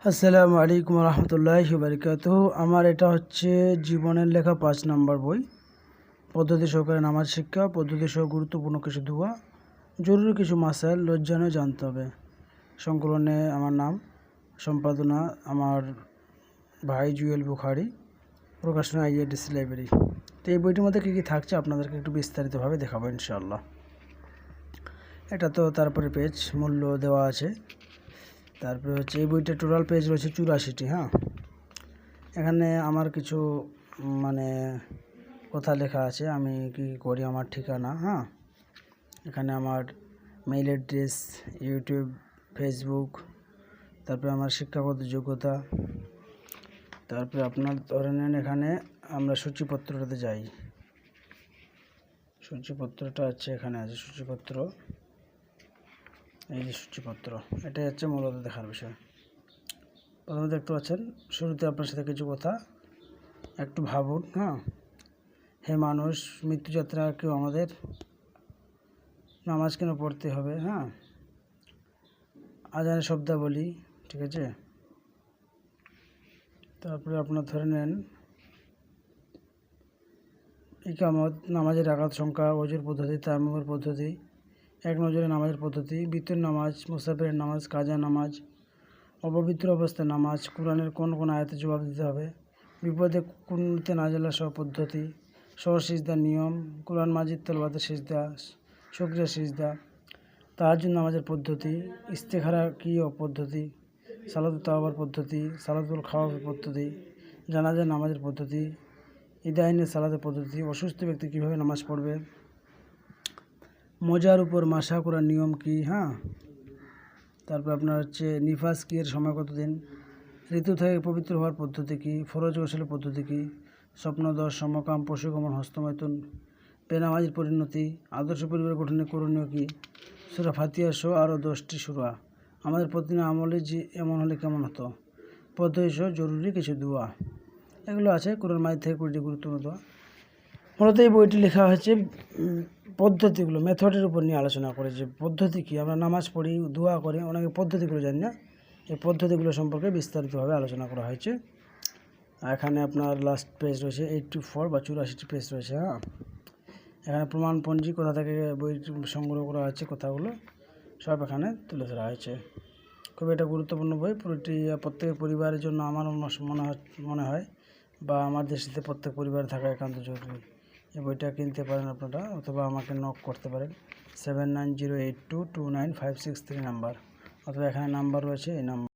আসসালামু আলাইকুম রহমতুল্লাহি বারাকাতুহু। আমার এটা হচ্ছে জীবনের লেখা 5 নম্বর বই, পদ্ধতি সহকারে নামাজ শিক্ষা, পদ্ধতি সহ গুরুত্বপূর্ণ কিছু দোয়া, জরুরি কিছু মাসাইল লজ্জানো জানতে হবে। সংকলনে আমার নাম, সম্পাদনা আমার ভাই জুয়েল বুখারি, প্রকাশনা IADC লাইব্রেরি। তো এই বইটির মধ্যে কী কী থাকছে আপনাদেরকে একটু বিস্তারিতভাবে দেখাবো ইনশাআল্লাহ। এটা তো তারপরে পেজ মূল্য দেওয়া আছে। তারপরে হচ্ছে এই বইটা টোটাল পেজ রয়েছে 84টি। হ্যাঁ, এখানে আমার কিছু কথা লেখা আছে, আমি কি করি, আমার ঠিকানা। হ্যাঁ, এখানে আমার মেইল অ্যাড্রেস, ইউটিউব, ফেসবুক, তারপরে আমার শিক্ষাগত যোগ্যতা, তারপরে আপনার ধরে নেন এখানে আমরা সূচিপত্রটাতে যাই। সূচিপত্রটা আছে, এখানে আছে সূচিপত্র। এই যে সূচিপত্র, এটাই হচ্ছে মূলত দেখার বিষয়। প্রথমে দেখতে পাচ্ছেন শুরুতে আপনার সাথে কিছু কথা একটু ভাবুন। হ্যাঁ, হে মানুষ, মৃত্যুযাত্রা কেউ আমাদের নামাজ কেন পড়তে হবে? হ্যাঁ, আজানের শব্দাবলী, ঠিক আছে। তারপরে আপনার ধরে নেন ইকামত, নামাজের রাকাত সংখ্যা, ওজুর পদ্ধতি, তায়াম্মুমের পদ্ধতি, এক নজরে নামাজের পদ্ধতি, বিতর নামাজ, মুসাফিরের নামাজ, কাজা নামাজ, অপবিত্র অবস্থায় নামাজ, কোরআনের কোন কোন আয়াতে জবাব দিতে হবে, বিপদে কুনুতে নাজেলা সহ পদ্ধতি, সিজদার নিয়ম, কোরআন মাজিদ তেলাওয়াতের সিজদা, শুকরিয়া সিজদা, তাহাজ্জুদ নামাজের পদ্ধতি, ইস্তেখারা কি ও পদ্ধতি, সালাতুল তাওবার পদ্ধতি, সালাতুল খাওয়াফের পদ্ধতি, জানাজার নামাজের পদ্ধতি, ইদাইনের সালাতের পদ্ধতি, অসুস্থ ব্যক্তি কীভাবে নামাজ পড়বে, মোজার উপর মাসা করার নিয়ম কি। হ্যাঁ, তারপর আপনার হচ্ছে নিফাস কি, এর সময় কতদিন, ঋতু থেকে পবিত্র হওয়ার পদ্ধতি কী, ফরজ গোসলের পদ্ধতি কী, স্বপ্নদোষ, সমকাম, পশুগমন, হস্তমৈথুন, বেনামাজির পরিণতি, আদর্শ পরিবার গঠনে করণীয় কী, সূরা ফাতিহা সহ আরও 10টি সূরা, আমাদের প্রতিদিন আমলে যে এমন হলে কেমন হতো, পদ্ধতি সহ জরুরি কিছু দোয়া, এগুলো আছে কোরআন মাজিদ থেকে 20টি গুরুত্বপূর্ণ দোয়া। মূলত এই বইটি লেখা হয়েছে পদ্ধতিগুলো, মেথডের উপর নিয়ে আলোচনা করে, যে পদ্ধতি কী, আমরা নামাজ পড়ি, দোয়া করি, অনেকে পদ্ধতিগুলো জানি না, এই পদ্ধতিগুলো সম্পর্কে বিস্তারিতভাবে আলোচনা করা হয়েছে। এখানে আপনার লাস্ট পেজ রয়েছে 84 বা 84টি পেজ রয়েছে। হ্যাঁ, এখানে প্রমাণপঞ্জি কোথা থেকে বই সংগ্রহ করা হয়েছে, কথাগুলো সব এখানে তুলে ধরা হয়েছে। খুব একটা গুরুত্বপূর্ণ বই, প্রত্যেক পরিবারের জন্য আমার মনে হয় বা আমার দৃষ্টিতে প্রত্যেক পরিবারে থাকা একান্ত জরুরি। এই বইটা কিনতে পারেন আপনারা, অথবা আমাকে নক করতে পারেন 7908229563 নাম্বার, অথবা এখানে নাম্বার রয়েছে, এই নাম্বার।